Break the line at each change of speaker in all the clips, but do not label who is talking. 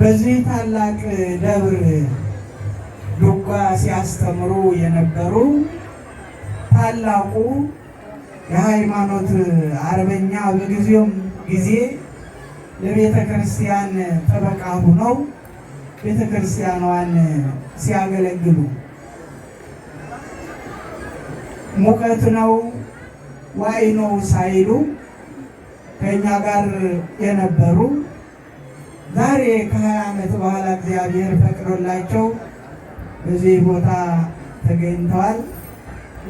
በዚህ ታላቅ ደብር ዱጋ ሲያስተምሩ የነበሩ ታላቁ የሃይማኖት አርበኛ በጊዜውም ጊዜ ለቤተ ክርስቲያን ጠበቃ ሆነው ቤተ ክርስቲያኗን ሲያገለግሉ ሙቀት ነው ዋይ ነው ሳይሉ ከኛ ጋር የነበሩ ዛሬ ከ20 ዓመት በኋላ እግዚአብሔር ፈቅዶላቸው በዚህ ቦታ ተገኝተዋል።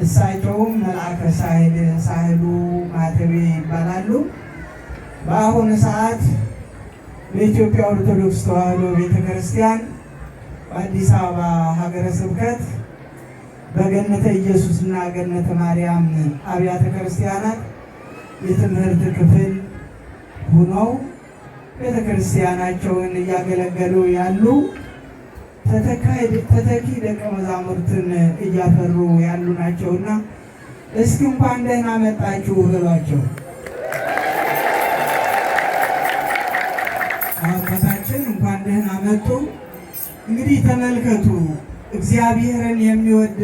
እሳቸውም መልአከ ሳህሉ ማተቤ ይባላሉ። በአሁኑ ሰዓት በኢትዮጵያ ኦርቶዶክስ ተዋሕዶ ቤተክርስቲያን በአዲስ አበባ ሀገረ ስብከት በገነተ ኢየሱስና ገነተ ማርያም አብያተ ክርስቲያናት የትምህርት ክፍል ሆነው ቤተክርስቲያናቸውን እያገለገሉ ያሉ ተተኪ ደቀ መዛሙርትን እያፈሩ ያሉ ናቸውና እስኪ እንኳን ደህና መጣችሁ በሏቸው። አባታችን እንኳን ደህና መጡ። እንግዲህ ተመልከቱ፣ እግዚአብሔርን የሚወድ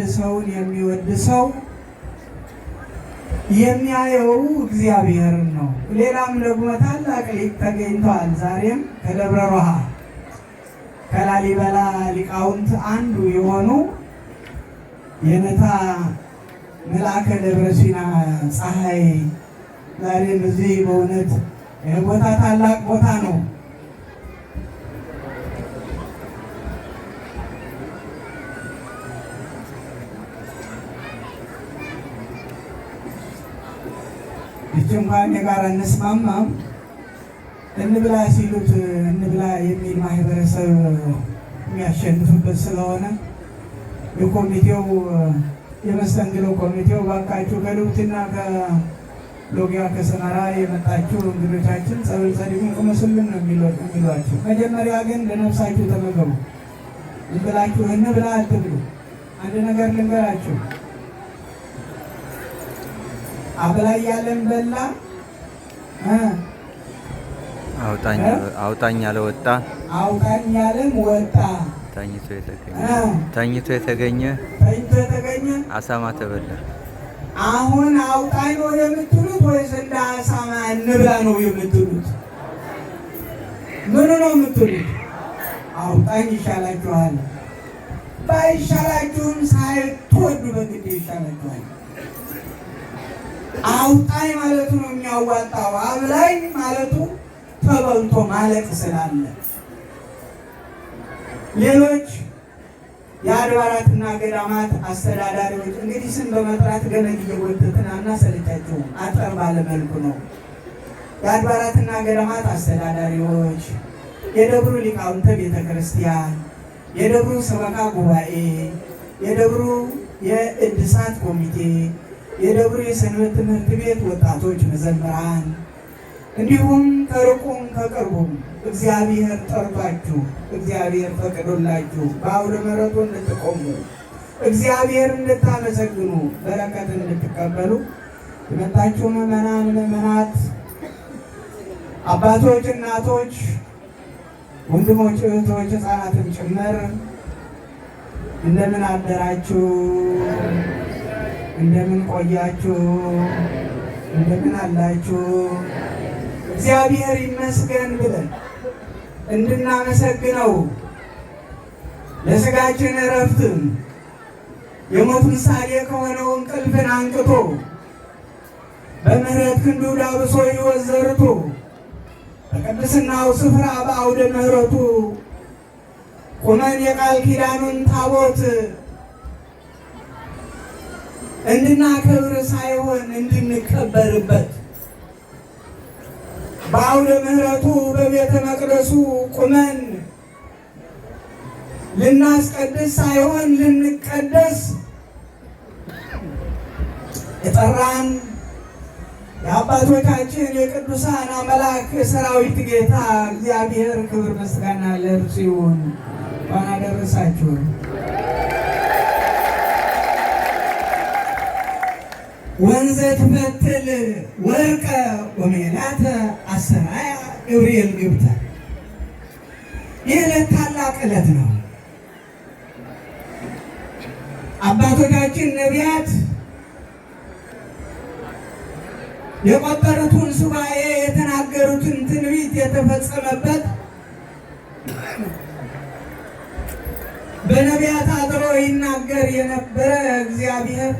ሰው የሚያየው እግዚአብሔርን ነው። ሌላም ደግሞ ታላቅ ሊቅ ተገኝተዋል። ዛሬም ከደብረ ሮሃ ከላሊበላ ሊቃውንት አንዱ የሆኑ የነታ መልአከ ደብረ ሲና ፀሐይ ዛሬም እዚህ በእውነት ቦታ ታላቅ ቦታ ነው። እንኳን የጋራ እንስማማም እንብላ ሲሉት እንብላ የሚል ማህበረሰብ የሚያሸንፍበት ስለሆነ የኮሚቴው የመስተንግዶ ኮሚቴው ባካችሁ ከልውትና ከሎጊያ ከሰመራ የመጣችሁ እንግዶቻችን ጸበል ጸዲቁን ቅመሱልን ነው የሚሏችሁ። መጀመሪያ ግን ለነፍሳችሁ ተመገቡ። እንብላችሁ እንብላ አትብሉ። አንድ ነገር ልንገራችሁ። አብላይ ያለን በላ
አውጣኝ ያለ ወጣ
አውጣኝ ያለም ወጣ
ተኝቶ የተገኘ አሳማ ተበላ።
አሁን አውጣኝ ነው የምትሉት ወይስ እንደ አሳማ እንብላ ነው የምትሉት? ምን ነው የምትሉት? አውጣኝ ይሻላችኋል። ባይሻላችሁም ሳይትወዱ በግድ ይሻላችኋል። አውጣኝ ማለቱ ነው የሚያዋጣው። አብላኝ ማለቱ ተበልቶ ማለቅ ስላለ ሌሎች የአድባራትና ገዳማት አስተዳዳሪዎች እንግዲህ ስም በመጥራት ገመድ እየጎተትን አናሰለቻቸውም። አጠር ባለ መልኩ ነው። የአድባራትና ገዳማት አስተዳዳሪዎች፣ የደብሩ ሊቃውንተ ቤተ ክርስቲያን፣ የደብሩ ሰበካ ጉባኤ፣ የደብሩ የእድሳት ኮሚቴ፣ የደብሩ የሰንበት ትምህርት ቤት ወጣቶች መዘምራን፣ እንዲሁም ከሩቁም ከቅርቡም እግዚአብሔር ጠርቷችሁ እግዚአብሔር ፈቅዶላችሁ በአውደ ምሕረቱ እንድትቆሙ እግዚአብሔር እንድታመሰግኑ በረከት እንድትቀበሉ የመጣችሁ ምዕመናን፣ ምዕመናት፣ አባቶች፣ እናቶች፣ ወንድሞች፣ እህቶች፣ ሕፃናትም ጭምር እንደምን አደራችሁ? እንደምን ቆያችሁ? እንደምን አላችሁ? እግዚአብሔር ይመስገን ብለን እንድናመሰግነው ለሥጋችን እረፍት የሞት ምሳሌ ከሆነው እንቅልፍን አንቅቶ በምሕረት ክንዱ ዳብሶ ሕይወት ዘርቶ በቅድስናው ስፍራ በአውደ ምሕረቱ ቁመን የቃል ኪዳኑን ታቦት እንድናከብር ሳይሆን እንድንከበርበት በአውደ ምሕረቱ በቤተ መቅደሱ ቁመን ልናስቀድስ ሳይሆን ልንቀደስ የጠራን የአባቶቻችን የቅዱሳን አምላክ የሰራዊት ጌታ እግዚአብሔር ክብር ምስጋና ለእርሱ ይሁን። እንኳን አደረሳችሁ። ወንዘ ትፈትል ወርቀ ወሜላተ አሰራያ ገብርኤል ግብታ ይህ ዕለት ታላቅ ዕለት ነው። አባቶቻችን ነቢያት የቆጠሩትን ሱባኤ የተናገሩትን ትንቢት የተፈጸመበት በነቢያት አድሮ ይናገር የነበረ እግዚአብሔር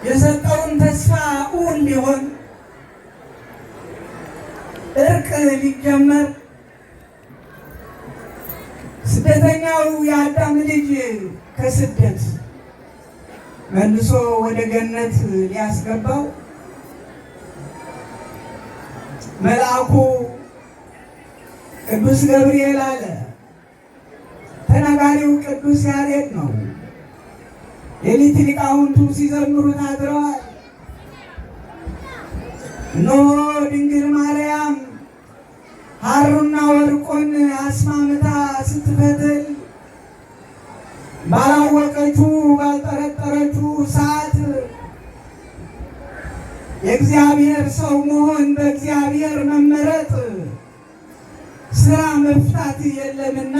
የሰጠውን ተስፋ እውን ሊሆን እርቅ ሊጀመር ስደተኛው የአዳም ልጅ ከስደት መልሶ ወደ ገነት ሊያስገባው መልአኩ ቅዱስ ገብርኤል አለ። ተናጋሪው ቅዱስ ያሬድ ነው። ሌሊት ሊቃውንቱ ሲዘምሩት አድረዋል። እነሆ ድንግል ማርያም ሐሩና ወርቁን አስማምታ ስትፈትል ባላወቀችው ባልጠረጠረችው ሰዓት የእግዚአብሔር ሰው መሆን በእግዚአብሔር መመረጥ ስራ መፍታት የለምና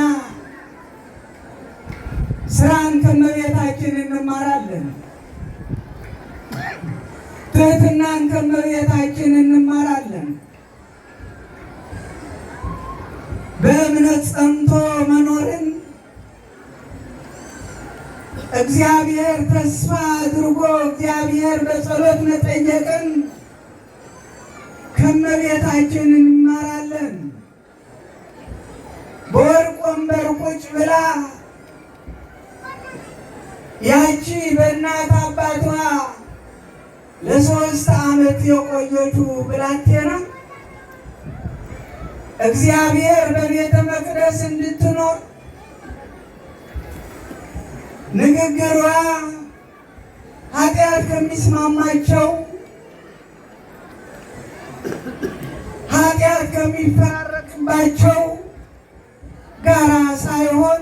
ስራን ከመቤታችን እንማራለን። ትህትናን ከመቤታችን እንማራለን። በእምነት ጸንቶ መኖርን እግዚአብሔር ተስፋ አድርጎ እግዚአብሔር በጸሎት መጠየቅን ከመቤታችን እንማራለን። በወርቅ ወንበር ቁጭ ብላ ያቺ በእናት አባቷ ለ3 ዓመት የቆየችው ብላቴና እግዚአብሔር በቤተ መቅደስ እንድትኖር ንግግሯ ኃጢአት ከሚስማማቸው ኃጢአት ከሚፈራረቅባቸው ጋራ ሳይሆን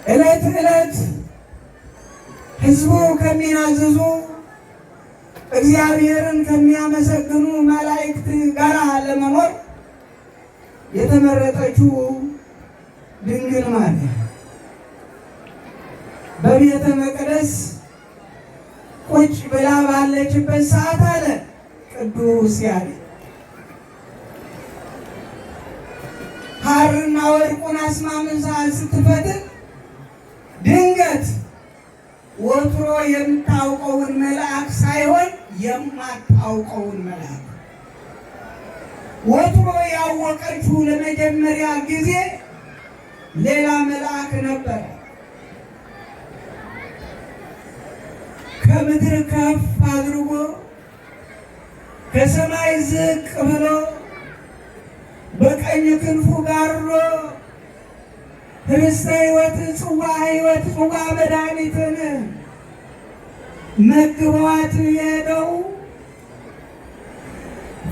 ዕለት ዕለት ሕዝቡ ከሚናዝዙ እግዚአብሔርን ከሚያመሰግኑ መላእክት ጋራ ለመኖር የተመረጠችው ድንግል ማርያም በቤተ መቅደስ ቁጭ ብላ ባለችበት ሰዓት አለ ቅዱስ ያሬድ ሐርና ወርቁን አስማምታ ስትፈትል ድንገት ወትሮ የምታውቀውን መልአክ ሳይሆን የማታውቀውን መልአክ ወትሮ ያወቀችው ለመጀመሪያ ጊዜ ሌላ መልአክ ነበረ። ከምድር ከፍ አድርጎ ከሰማይ ዝቅ ብሎ በቀኝ ክንፉ ጋርዶ ኅብስተ ሕይወት ጽዋ መድኃኒትን መግቧት የሄደው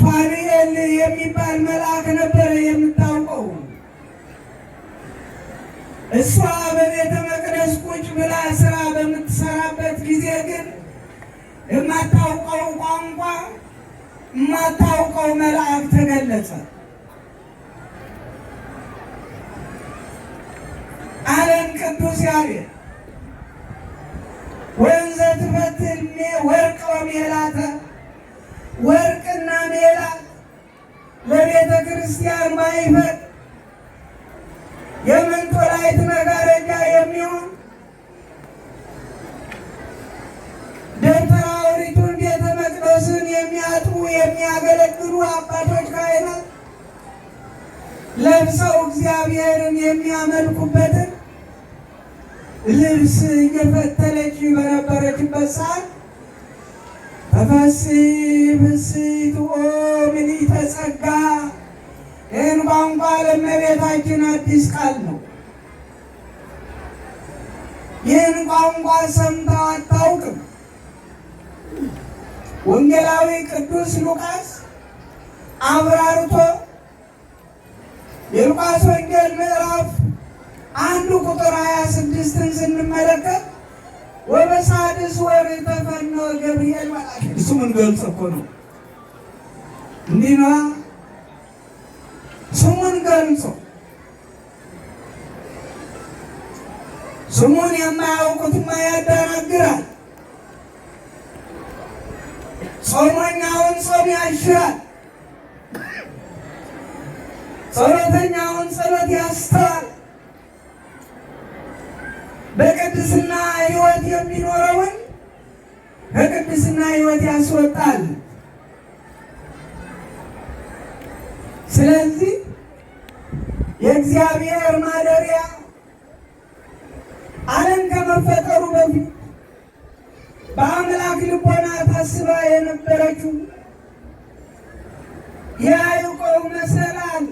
ፋኑኤል የሚባል መልአክ ነበረ የምታውቀው። እሷ በቤተ መቅደስ ቁጭ ብላ ስራ በምትሰራበት ጊዜ ግን የማታውቀው ቋንቋ የማታውቀው መልአክ ተገለጸ። አለን ቅዱስ ያሬድ ወንዘ ትፈትል ወርቅ ወሜላተ ወርቅና ሜላት ለቤተ ክርስቲያን ማይፈት የመንጦላይት መጋረጃ የሚሆን ደብተራ ኦሪቱን ቤተ መቅደስን የሚያጥቡ የሚያገለግሉ አባቶች ካህናት ለብሰው እግዚአብሔርን የሚያመልኩበትን ልብስ እየፈተለች በነበረችበት ሰዓት ተፈሥሒ ፍሥሕት ምልዕተ ጸጋ ይህን ቋንቋ ለእመቤታችን አዲስ ቃል ነው። ይህን ቋንቋ ሰምተው አታውቅም። ወንጌላዊ ቅዱስ ሉቃስ አብራርቶ የሉቃስ ወንጌል ምዕራፍ 1 ቁጥር 26ን ስንመለከት ወበሳድስ ወር ተፈነወ ገብርኤል መልአክ እሱ ምን ገልጾ እኮ ነው እንዲህ ነው። ስሙን ገልጾ ስሙን የማያውቁትማ ያደናግራል። ጾመኛውን ጾም ያሽራል። ጸሎተኛውን ጸሎት ያስተዋል። በቅድስና ሕይወት የሚኖረውን ከቅድስና ሕይወት ያስወጣል። ስለዚህ የእግዚአብሔር ማደሪያ ዓለም ከመፈጠሩ በፊት በአምላክ ልቦና ታስባ የነበረችው የያዕቆብ መሰላል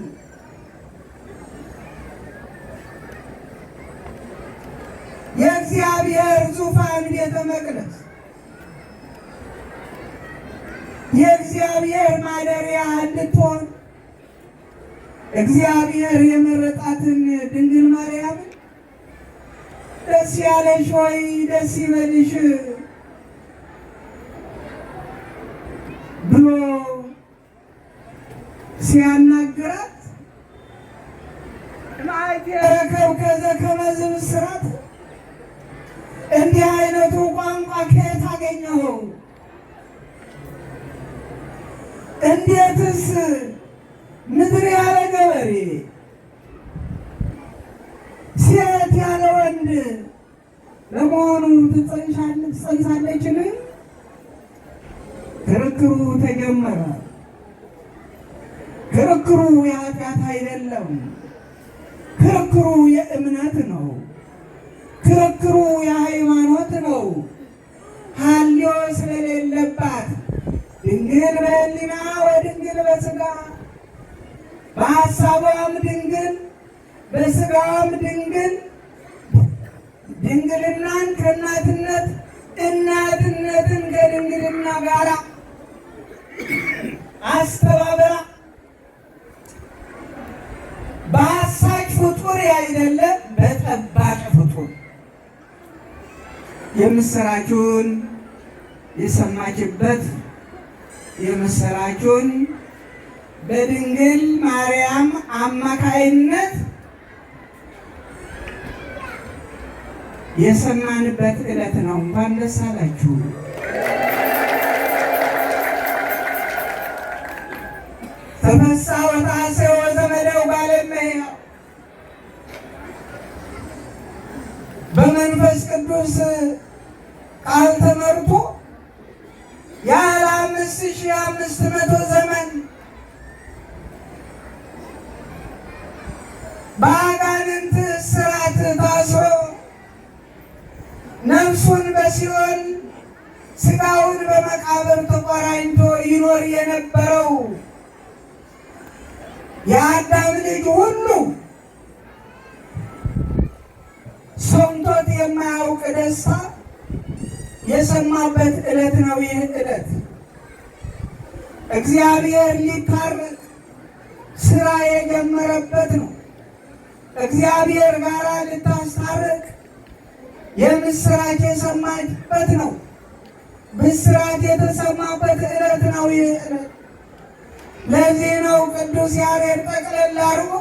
የእግዚአብሔር ዙፋን ቤተ መቅደስ የእግዚአብሔር ማደሪያ እንድትሆን እግዚአብሔር የመረጣትን ድንግል ማርያምን ደስ ያለሽ ሆይ ደስ ይበልሽ ብሎ ሲያናግራት ማይተረከብ ከዘከመ ዝምስራት እንዲህ አይነቱ ቋንቋ ከየት አገኘኸው? እንዴትስ ምድር ያለ ገበሬ ሴት ያለ ወንድ ለመሆኑ ትጸንሳለችን? ክርክሩ ተጀመረ። ክርክሩ የኃጢአት አይደለም። ክርክሩ የእምነት ነው። ክርክሩ የሃይማኖት ነው። ሀልዮ ስለሌለባት ድንግል በሕሊና ወድንግል በሥጋ በሐሳቧም ድንግል በሥጋዋም ድንግል ድንግልናን ከእናትነት እናትነትን ከድንግልና ጋር አስተባበራ በአሳች ፍጡር ያይደለ በጠባቅ ፍጡር የምስራቹን የሰማችበት የምስራቹን በድንግል ማርያም አማካይነት የሰማንበት ዕለት ነው። እንኳን ደስ አላችሁ። ተፈሳ ወታሴ ወዘመደው ባለመያ በመንፈስ ቅዱስ ቃል ተመርቶ ያለ 5500 ዘመን በአጋንንት እስራት ታስሮ ነፍሱን በሲኦል ሥጋውን በመቃብር ተቆራኝቶ ይኖር የነበረው የአዳም ልጅ ሁሉ ሰምቶት የማያውቅ ደስታ የሰማበት ዕለት ነው። ይህ ዕለት እግዚአብሔር ሊታረቅ ሥራ የጀመረበት ነው። እግዚአብሔር ጋር ልታስታርቅ የምስራች የሰማችበት ነው። ምስራች የተሰማበት ዕለት ነው። ይህ ዕለት ለዚህ ነው ቅዱስ ያሬድ ጠቅለል አድርጎ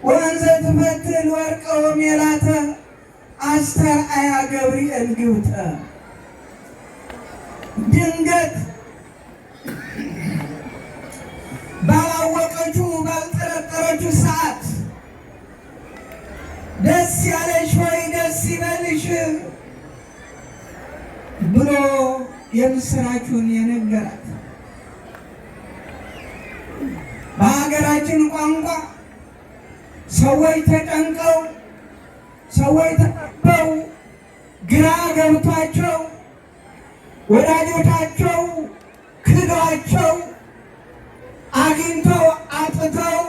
ወንዘ ትፈትል ወርቀ ወሜላተ አስተርአያ ገብርኤል ግብተ ድንገት ባላወቀችው ባልጠረጠረችው ሰዓት ደስ ያለሽ ሆይ ደስ ይበልሽ ብሎ የምስራቹን የነገራት በሀገራችን ቋንቋ ሰዎች ተጨንቀው ሰዎች ተጠበው ግራ ገብቷቸው ወዳጆቻቸው ክዷቸው አግኝተው አጥተው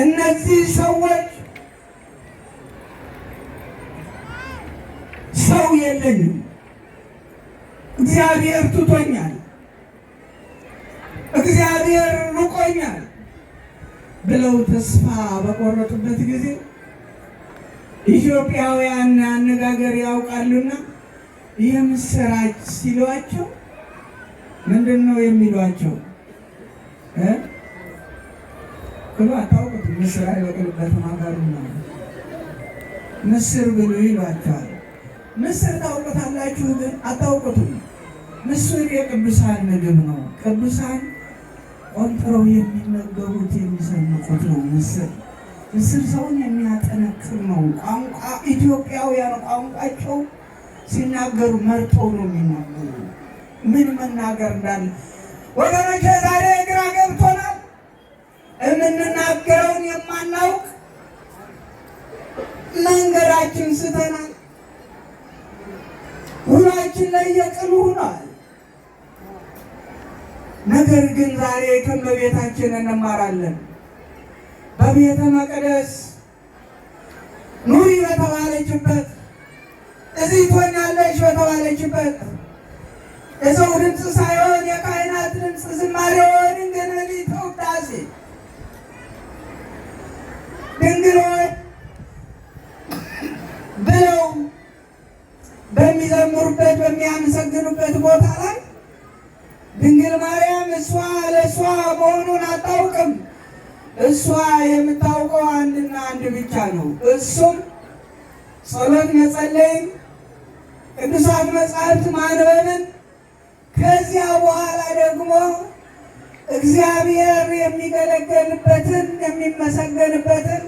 እነዚህ ሰዎች ሰው የለኝም እግዚአብሔር ትቶኛል እግዚአብሔር ርቆኛል ብለው ተስፋ በቆረጡበት ጊዜ ኢትዮጵያውያን አነጋገር ያውቃሉና የምስራች ሲሏቸው ምንድን ነው የሚሏቸው? ብሎ አታውቁትም። ምስር አይበቅልበትም ሀገሩና ምስር ብሉ ይሏቸዋል። ምስር ታውቁታላችሁ፣ ግን አታውቁትም። ምስር የቅዱሳን ምግብ ነው። ቅዱሳን ቆንጥረው የሚመገቡት የሚሰንቁት ነው። ምስር ሰውን የሚያጠነክር ነው። ቋንቋ ኢትዮጵያውያን ቋንቋቸው ሲናገሩ መርጠው ነው የሚናገሩ። ምን መናገር እንዳለ ወገኖች ዛሬ ግራ ገብቶናል። የምንናገረውን የማናውቅ መንገዳችን ስተናል። ሁላችን ላይ የቅሉ ሆኗል። ነገር ግን ዛሬ ከእመቤታችን እንማራለን። በቤተ መቅደስ ኑሪ በተባለችበት፣ እዚህ ትሆኛለሽ በተባለችበት የሰው ድምፅ ሳይሆን የካህናት ድምፅ ዝማሬውን እንገነሊ ተውዳሴ ድንግሎች ብለው በሚዘምሩበት በሚያመሰግኑበት ቦታ ላይ ድንግል ማርያም እሷ ለእሷ መሆኑን አታውቅም። እሷ የምታውቀው አንድና አንድ ብቻ ነው። እሱም ጸሎት መጸለይን፣ ቅዱሳት መጻሕፍት ማንበብን፣ ከዚያ በኋላ ደግሞ እግዚአብሔር የሚገለገልበትን የሚመሰገንበትን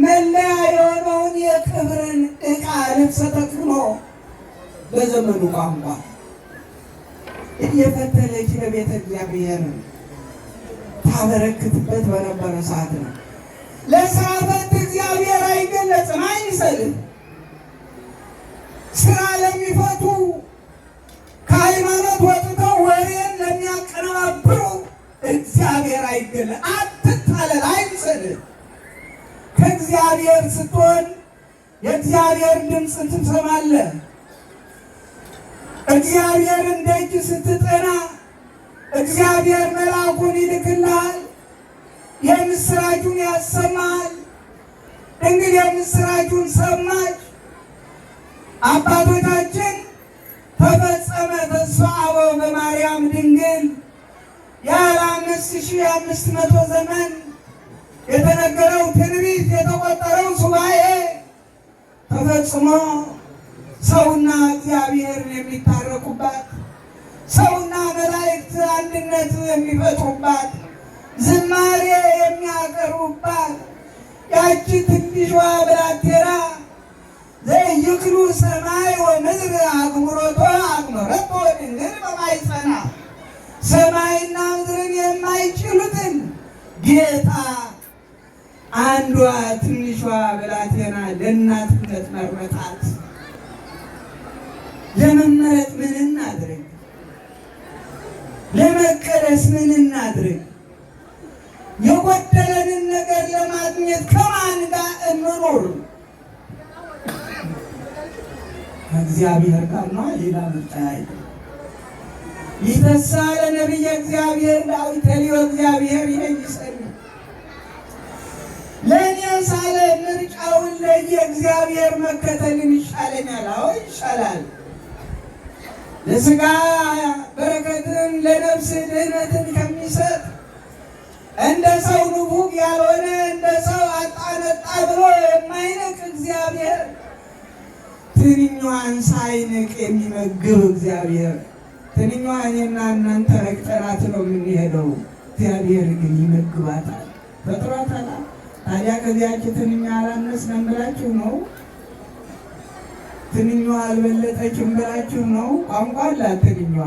መለያ የሆነውን የክብርን ዕቃ ልብሰ ተክህኖ በዘመኑ ቋንቋ እየፈተለች ለቤተ እግዚአብሔር ታበረክትበት በነበረ ሰዓት ነው። ለስራ ፈት እግዚአብሔር አይገለጽም፣ አይምሰልም። ስራ ለሚፈቱ ከሃይማኖት ወጥተው ወሬን ለሚያቀነባብሩ እግዚአብሔር አይገለጽ። አትታለል፣ አይምሰልም። ከእግዚአብሔር ስትሆን የእግዚአብሔር ድምፅ ትሰማለህ። እግዚአብሔርን ደጅ ስትጠና እግዚአብሔር መልአኩን ይልክልሃል፣ የምስራቹን ያሰማል። ድንግል የምስራቹን ሰማች። አባቶቻችን ተፈጸመ ተስፋው በማርያም ድንግል ያለ 5500 ዘመን የተነገረው ትንቢት የተቆጠረው ሱባኤ ተፈጽሞ ሰውና እግዚአብሔርን የሚታረቁባት፣ ሰውና መላእክት አንድነት የሚፈጥሩባት፣ ዝማሬ የሚያቀርቡባት ያቺ ትንሿ ብላቴና ዘይክሉ ሰማይ ወምድር አግምሮቶ አግመረቶ ድንግል በማኅፀና ሰማይና ምድርን የማይችሉትን ጌታ አንዷ ትንሿ ብላቴና ለእናትነት መረጣት። ለመመረጥ ምን እናድርግ? ለመቀደስ ምን እናድርግ? የጎደለንን ነገር ለማግኘት ከማን ጋር እንኖር? ከእግዚአብሔር ጋር ነው። ሌላ ምርጫ አይደለም። ይተሳ ለነቢየ እግዚአብሔር ዳዊት ሊዮ እግዚአብሔር ይሰኝ ለእኔ ሳለ ምርጫውን ለየእግዚአብሔር መከተልን ይሻለኛል። አዎ ይሻላል። ለሥጋ በረከትን ለነፍስ ድህነትን ከሚሰጥ እንደ ሰው ንፉግ ያልሆነ እንደ ሰው አጣነጣ ብሎ የማይንቅ እግዚአብሔር ትንኛዋን ሳይንቅ የሚመግብ እግዚአብሔር ትንኛዋን እኔና እናንተ ረግጠናት ነው የምንሄደው። እግዚአብሔር ግን ይመግባታል፣ ፈጥሯታል። ታዲያ ከዚያች ትንኛ አላነስንም ብላችሁ ነው? ትንኛዋ አልበለጠችም ብላችሁ ነው? ቋንቋ አላት ትንኛዋ።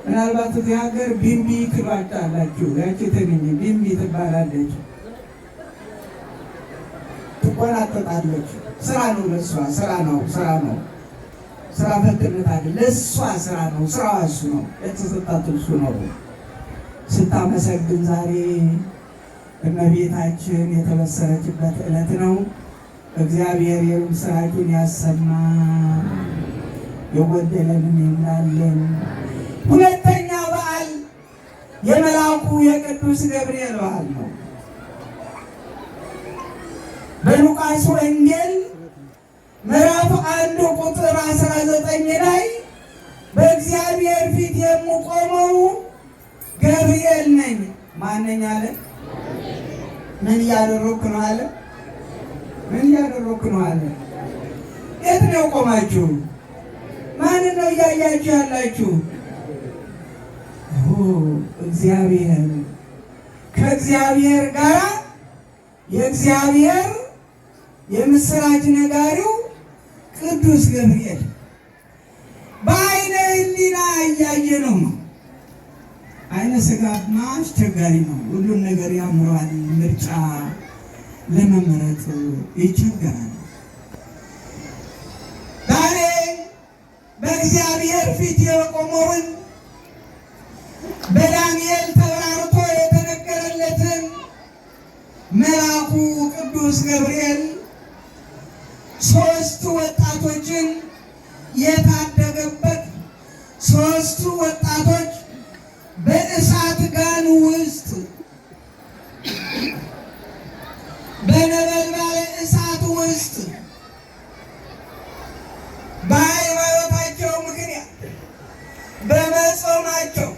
ምናልባት እዚህ ሀገር ቢምቢ ትሏታላችሁ። ያቺ ትንኝ ቢምቢ ትባላለች። ትቆናጠጣለች። ስራ ነው ለእሷ፣ ስራ ነው፣ ስራ ነው። ስራ ፈትነት አይደል፣ ለእሷ ስራ ነው። ስራዋ እሱ ነው፣ የተሰጣት እሱ ነው። ስታመሰግን ዛሬ እመቤታችን የተበሰረችበት ዕለት ነው። እግዚአብሔር የምስራቹን ያሰማ፣ የጎደለንን ይሙላልን። ሁለተኛ በዓል የመልአኩ የቅዱስ ገብርኤል በዓል ነው። በሉቃስ ወንጌል ምዕራፍ 1 ቁጥር 19 ላይ በእግዚአብሔር ፊት የምቆመው ገብርኤል ነኝ፣ ማነኝ አለ? ምን እያደረኩ ነው አለ? ምን እያደረኩ ነው አለ? የት ነው ቆማችሁ? ማንን ነው እያያችሁ ያላችሁ? እግዚአብሔር። ከእግዚአብሔር ጋር የእግዚአብሔር የምስራች ነጋሪው ቅዱስ ገብርኤል በዓይነ ሕሊና እያየ ነው። ዓይነ ሥጋማ አስቸጋሪ ነው። ሁሉን ነገር ያምረዋል። ምርጫ ለመምረጥ ይቸገራል። ዛሬ በእግዚአብሔር ፊት የቆመውን በዳንኤል ተብራርቶ የተነገረለትን መልአኩ ቅዱስ ገብርኤል ሦስቱ ወጣቶችን የታደገበት ሦስቱ ወጣቶች በእሳት ጋን ውስጥ በነበልባለ እሳት ውስጥ በሃይማኖታቸው ምክንያት በመጾማቸው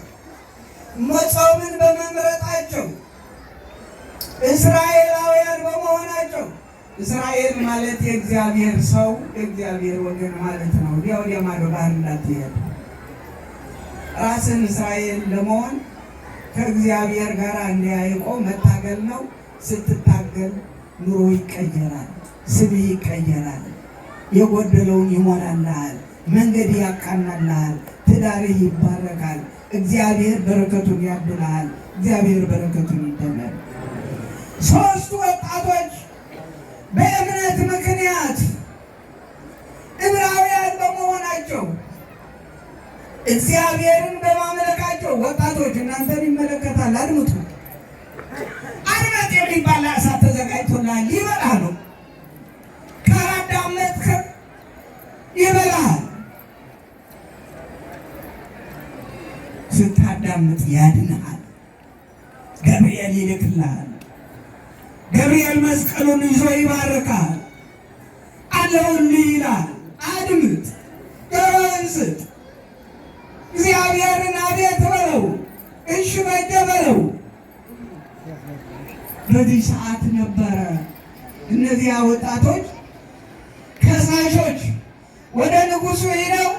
መጾምን በመምረጣቸው እስራኤላውያን በመሆናቸው እስራኤል ማለት የእግዚአብሔር ሰው የእግዚአብሔር ወገን ማለት ነው። ወዲያ ማዶ ባህር እንዳትሄድ ራስን እስራኤል ለመሆን ከእግዚአብሔር ጋር እንዲያይቆ መታገል ነው። ስትታገል ኑሮ ይቀየራል፣ ስምህ ይቀየራል፣ የጎደለውን ይሞላልሃል፣ መንገድ ያቃናልሃል፣ ትዳርህ ይባረካል፣ እግዚአብሔር በረከቱን ያድልሃል፣ እግዚአብሔር በረከቱን ይደመር። ሦስቱ ወጣቶች በእምነት ምክንያት ዕብራውያን በመሆናቸው እግዚአብሔርን በማምለካቸው ወጣቶች እናንተን ይመለከታል። አድምጡ። አድመጥ የሚባል እሳት ተዘጋጅቶልሃል። ይበላህ ነው። ካላዳመጥክ ይበላሃል። ስታዳምጥ ያድንሃል። ገብርኤል ይልክልሃል። ገብርኤል መስቀሉን ይዞ ይባርካል። አለሁልህ ይላል። አድምጥ፣ ጆሮህን ስጥ። እግዚአብሔርን አቤት በለው፣ እሺ በጀ በለው። በዚህ ሰዓት ነበረ እነዚያ ወጣቶች ከሳሾች ወደ ንጉሡ ሄደው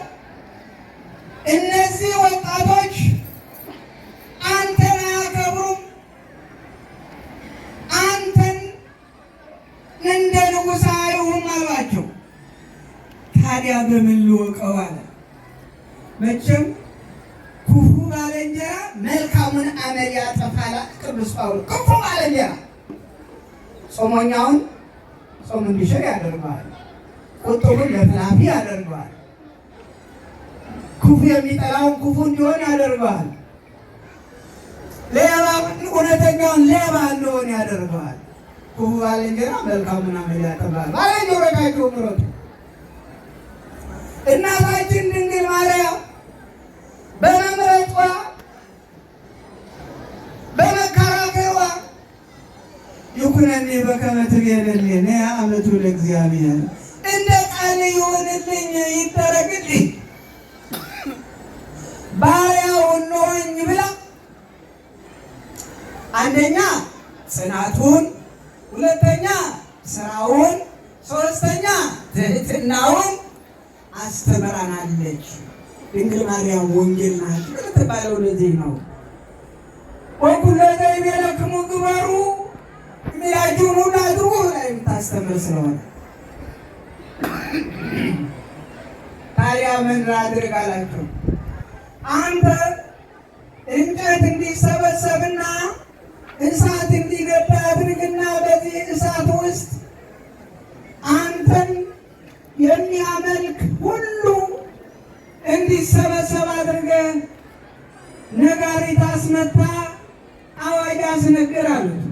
እነዚህ ወጣቶች አንተን አያከብሩም፣ አንተን እንደ ንጉሥ አያዩህም አሏቸው። ታዲያ በምን ልወቀው አለ። መቼም ክፉ ባልንጀራ መልካሙን አመል ያጠፋል። ቅዱስ ጳውሎስ ክፉ ባልንጀራ ጾመኛውን ጾም እንዲሽር ያደርገዋል፣ ቁጥቡን ለፍላፊ ያደርገዋል፣ ክፉ የሚጠላውን ክፉ እንዲሆን ያደርገዋል፣ እውነተኛውን ሌባ እንደሆነ ያደርገዋል። ክፉ ባልንጀራ መልካሙን አመል ያጠፋል። ባልንጀሮቻችሁ ምረጡ። እናታችን ድንግል ማርያም በመምረጧ በመከራከሯ ይኩነኒ በከመ ትቤለኒ ነያ አመቱ ለእግዚአብሔር እንደ ቃል ይሆንልኝ ይደረግልኝ ባሪያው እንሆኝ ብላ አንደኛ ጽናቱን፣ ሁለተኛ ስራውን፣ ሶስተኛ ትህትናውን አስተምራናለች። ድንግል ማርያም ወንጌል ናት የምትባለው ለዚህ ነው። ወኩሎ ዘይቤለክሙ ግበሩ የሚላችሁን ሁሉ አድርጉ ላይ የምታስተምር ስለሆነ ታዲያ ምን ላድርግ አላቸው። አንተ እንጨት እንዲሰበሰብና እሳት እንዲነድ አድርግና በዚህ እሳት ውስጥ አንተን የሚያመልክ ሁሉ እንዲሰበሰብ አድርገህ ነጋሪት አስመታ አዋጅ አስነግር አሉት።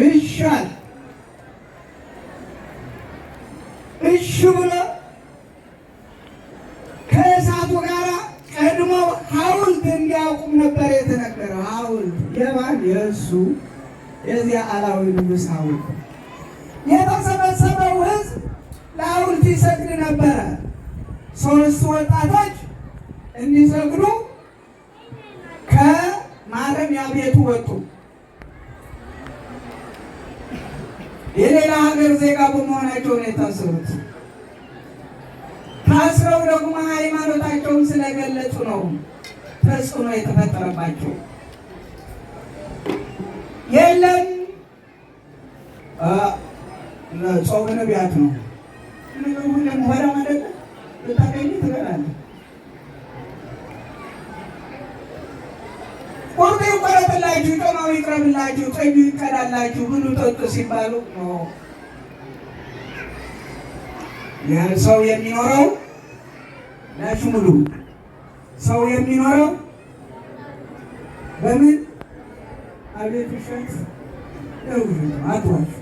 እሺ አለ። እሺ ብሎ ከእሳቱ ጋር ቀድሞ ሐውልት እንዲያውቁም ነበር የተነገረው። ሐውልት የማን? የእሱ የዚያ አላዊ ንጉሥ ሐውልት። የተሰበሰበው ሕዝብ ለሐውልት ይሰግድ ነበረ። ሦስቱ ወጣቶች እንዲሰግዱ ከማረ ቤቱ ወጡ። የሌላ ሀገር ዜጋ በመሆናቸው ነው የታሰሩት። ታስረው ደግሞ ሃይማኖታቸውን ስለገለጹ ነው ተጽዕኖ የተፈጠረባቸው። የለም ጾመ ነቢያት ነው። ሁሉም ሆዳ ማለት ልታገኝ ትበላለህ። ቁርጡ ይቆረጥላችሁ፣ ጮማው ይቅረብላችሁ፣ ጠጁ ይቀዳላችሁ፣ ብሉ ጠጡ ሲባሉ ይህ ሰው የሚኖረው ሙሉ ሰው የሚኖረው በምን አቤት ውሸት አትዋሹ።